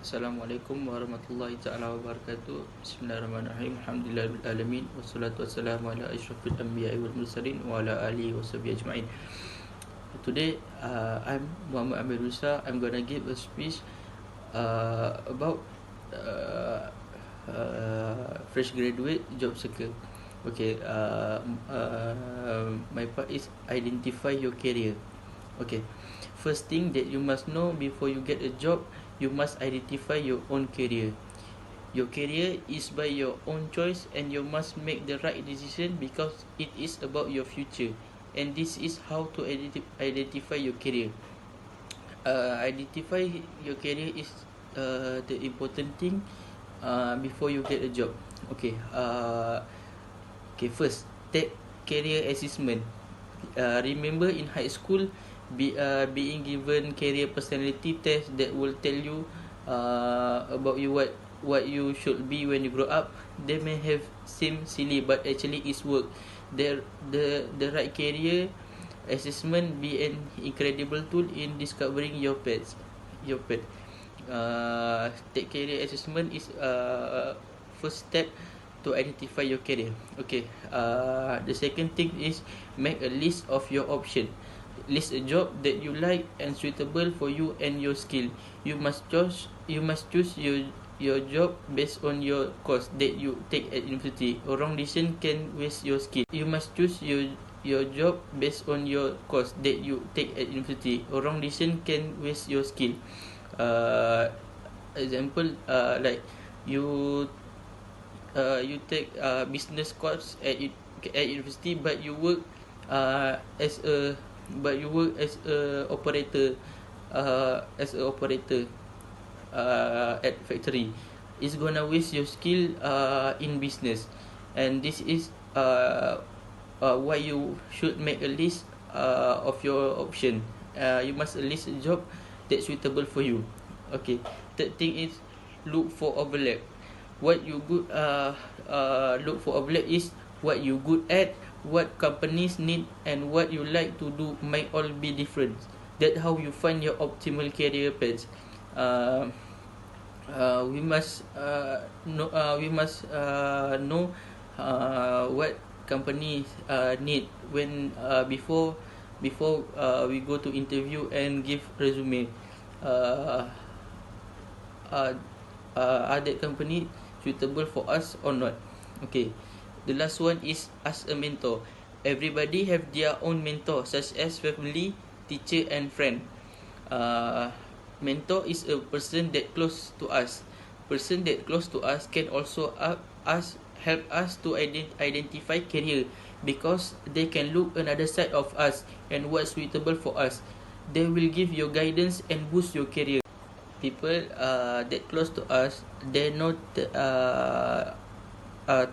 Assalamualaikum warahmatullahi ta'ala wabarakatuh. Bismillahirrahmanirrahim. Alhamdulillahil alamin wassalatu wassalamu ala asyrafil anbiya'i wal mursalin wa ala alihi washabihi ajma'in. Today I'm Muhammad Amir Rusa. I'm gonna give a speech about fresh graduate job seeker. Okay, my part is identify your career. Okay, first thing that you must know before you get a job, you must identify your own career. Your career is by your own choice, and you must make the right decision because it is about your future. And this is how to identify your career. Identify your career is the important thing before you get a job. Okay. First, take career assessment. Remember in high school, being given career personality test that will tell you about you what you should be when you grow up. They may have seem silly, but actually it's work. The right career assessment be an incredible tool in discovering your path. Take career assessment is first step to identify your career. Okay. The second thing is make a list of your option. List a job that you like and suitable for you and your skill. You must choose your job based on your course that you take at university. A wrong decision can waste your skill. You must choose your job based on your course that you take at university. A wrong decision can waste your skill. Example, like you take business course at university, but you work as a operator, at factory. It's gonna waste your skill in business, and this is why you should make a list of your option. You must list a job that's suitable for you. Okay. Third thing is look for overlap. What you good look for overlap is what you good at, what companies need, and what you like to do might all be different. That's how you find your optimal career path. We must know what companies need when before we go to interview and give resume. uh, uh, are that company suitable for us or not? Okay. The last one is ask a mentor. Everybody have their own mentor, such as family, teacher, and friend. Mentor is a person that close to us. Person that close to us can also help us to identify career, because they can look another side of us and what's suitable for us. They will give you guidance and boost your career. People that close to us, they know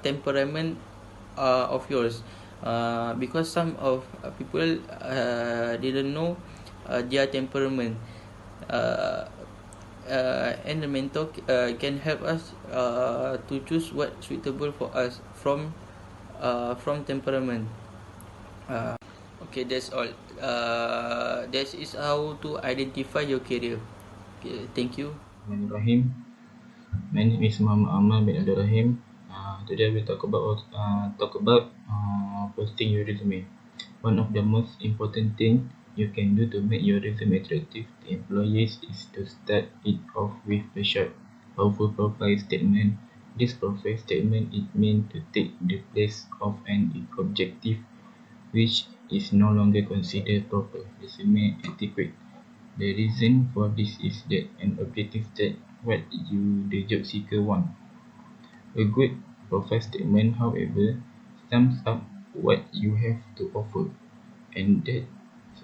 temperament of yours, because some of people didn't know their temperament, uh, and the mentor can help us to choose what suitable for us from temperament. Okay, that's all. That is how to identify your career. Okay, thank you. Bismillahirrahmanirrahim. My name is Muhammad Amal bin Abdul Rahim. Today we talk about posting your resume. One of the most important thing you can do to make your resume attractive to employees is to start it off with a short, powerful profile statement. This profile statement is meant to take the place of an objective which is no longer considered proper resume etiquette. The reason for this is that an objective state what the job seeker want. A good profile statement, however, sums up what you have to offer, and that's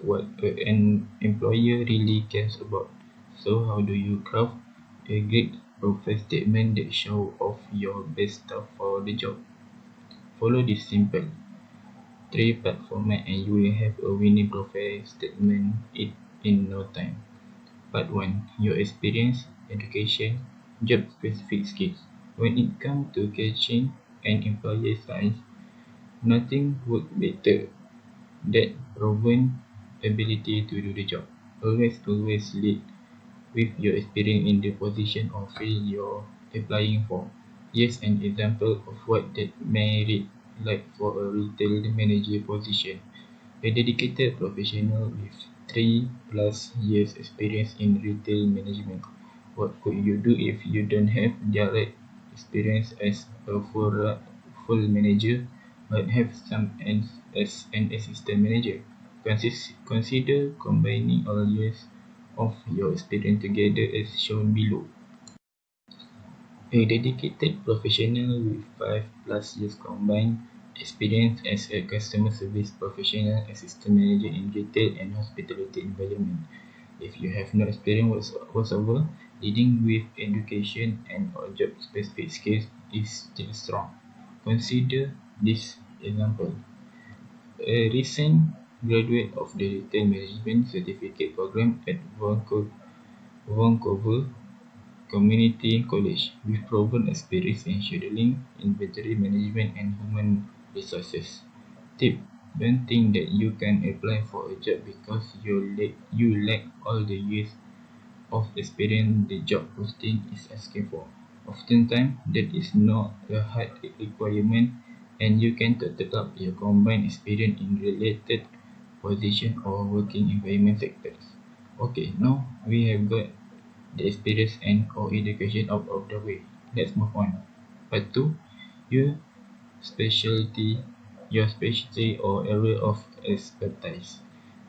what an employer really cares about. So, how do you craft a great profile statement that show off your best stuff for the job? Follow this simple three-part format, and you will have a winning profile statement in no time. Part 1. Your experience, education, job specific skills. When it comes to catching an employer's eyes, nothing works better than proven ability to do the job. Always lead with your experience in the position or field you're applying for. Here's an example of what that may read like for a retail manager position. A dedicated professional with 3 plus years experience in retail management. What could you do if you don't have direct experience as a full manager but have some as an assistant manager? Consider combining all years of your experience together as shown below. A dedicated professional with 5 plus years combined experience as a customer service professional, assistant manager in retail and hospitality environment. If you have no experience whatsoever, leading with education and or job specific skills is still strong. Consider this example. A recent graduate of the Retail Management Certificate Program at Vancouver Community College with proven experience in scheduling, inventory management, and human resources. Tip: don't think that you can apply for a job because you lack all the years of experience the job posting is asking for. Oftentimes, that is not a hard requirement, and you can total up your combined experience in related position or working environment sectors. Okay, now we have got the experience and or education out of the way. Let's move on. Part 2. Your specialty, your specialty or area of expertise.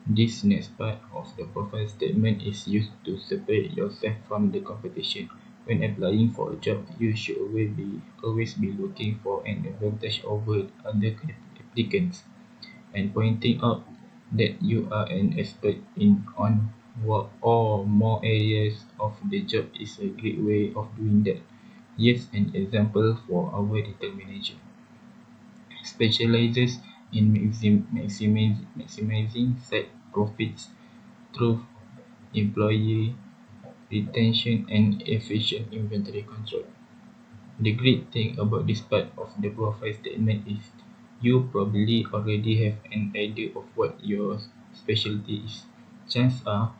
This next part of the profile statement is used to separate yourself from the competition. When applying for a job, you should always be looking for an advantage over other applicants, and pointing out that you are an expert in on one or more areas of the job is a great way of doing that. Here's an example for our retail manager. Specializes in maximizing site profits through employee retention and efficient inventory control. The great thing about this part of the profile statement is you probably already have an idea of what your specialty is. Chances are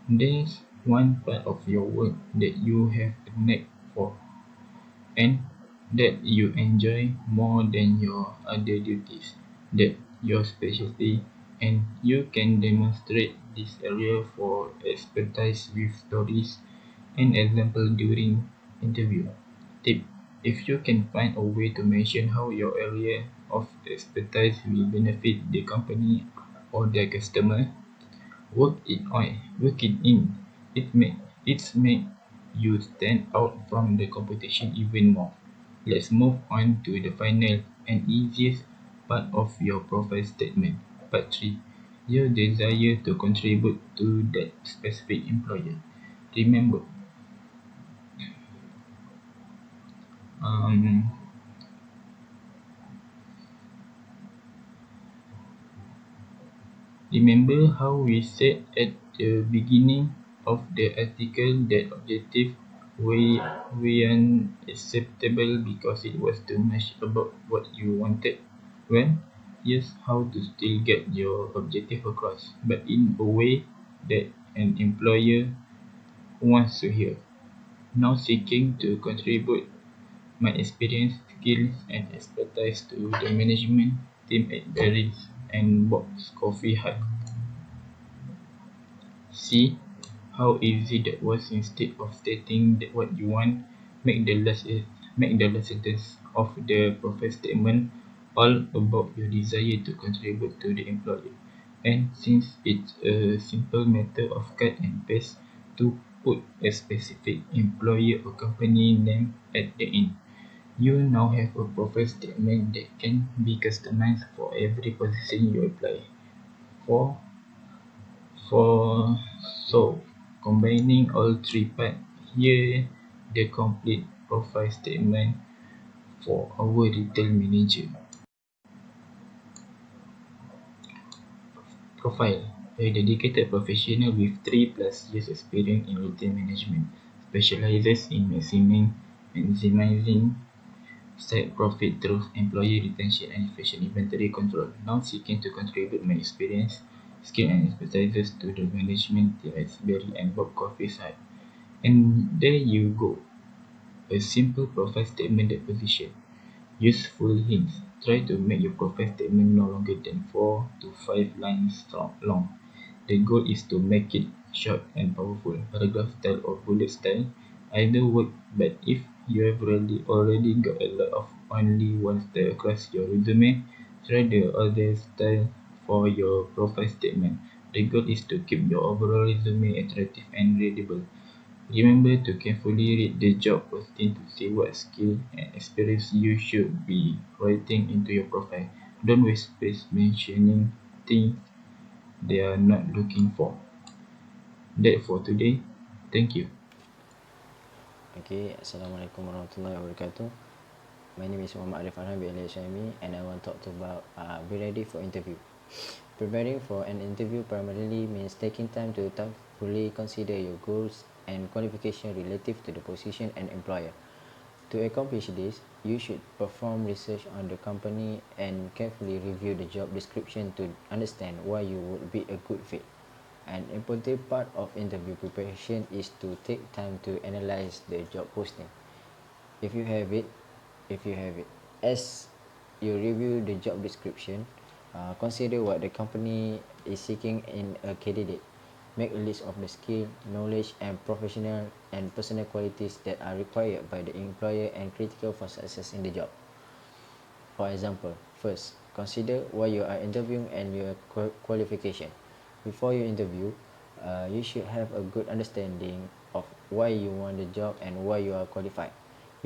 there's one part of your work that you have a knack for and that you enjoy more than your other duties. That your specialty, and you can demonstrate this area for expertise with stories and example during interview. Tip: if you can find a way to mention how your area of expertise will benefit the company or their customer, work it in. It make you stand out from the competition even more. Let's move on to the final and easiest part of your profile statement. Part 3. Your desire to contribute to that specific employer. Remember, um, remember how we said at the beginning of the article that objective weren't acceptable because it was too much about what you wanted? Well, here's how to still get your objective across, but in a way that an employer wants to hear. Now seeking to contribute my experience, skills, and expertise to the management team at Barry's and Bob's Coffee Hut. See how easy that was. Instead of stating that what you want, make the last sentence of the profile statement all about your desire to contribute to the employer. And since it's a simple matter of cut and paste to put a specific employer or company name at the end, you now have a profile statement that can be customized for every position you apply for. For so combining all three parts, here the complete profile statement for our retail manager. Profile: a dedicated professional with 3 plus years experience in retail management, specializes in maximizing site profit through employee retention and efficient inventory control. Now seeking to contribute my experience, skill and expertise to the management team at Berry and Bob Coffee side. And there you go, a simple profile statement that position. Useful hints. Try to make your profile statement no longer than 4 to 5 lines long. The goal is to make it short and powerful. Paragraph style or bullet style either work, but if you have already got a lot of only one style across your resume, try the other style for your profile statement. The goal is to keep your overall resume attractive and readable. Remember to carefully read the job posting to see what skill and experience you should be writing into your profile. Don't waste space mentioning things they are not looking for. That for today. Thank you. Okay, Assalamualaikum warahmatullahi wabarakatuh. My name is Muhammad Arif Farhan bin Ali Syami, and I want to talk about be ready for interview. Preparing for an interview primarily means taking time to thoroughly consider your goals and qualifications relative to the position and employer. To accomplish this, you should perform research on the company and carefully review the job description to understand why you would be a good fit. An important part of interview preparation is to take time to analyze the job posting. If you have it, as you review the job description, consider what the company is seeking in a candidate. Make a list of the skill, knowledge, and professional and personal qualities that are required by the employer and critical for success in the job. For example, first, consider why you are interviewing and your qualification. Before you interview, you should have a good understanding of why you want the job and why you are qualified.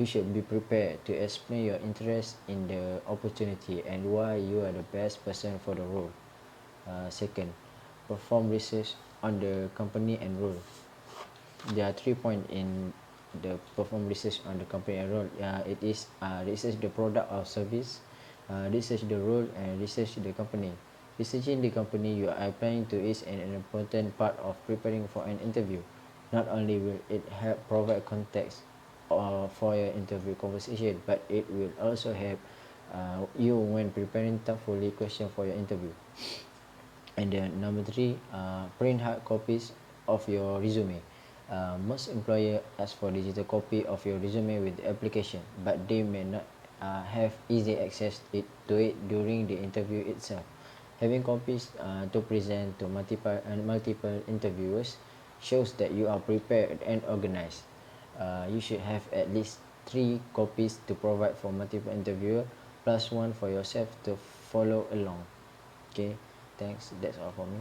You should be prepared to explain your interest in the opportunity and why you are the best person for the role. Second, perform research on the company and role. There are 3 points in the perform research on the company and role. It is research the product or service, research the role, and research the company. Researching the company you are applying to is an important part of preparing for an interview. Not only will it help provide context for your interview conversation, but it will also help you when preparing thoughtfully question for your interview. And then number three, print hard copies of your resume. Most employer ask for digital copy of your resume with the application, but they may not have easy access to it during the interview itself. Having copies to present to multiple interviewers shows that you are prepared and organized. You should have at least 3 copies to provide for multiple interviewer, plus one for yourself to follow along. Okay, thanks. That's all for me.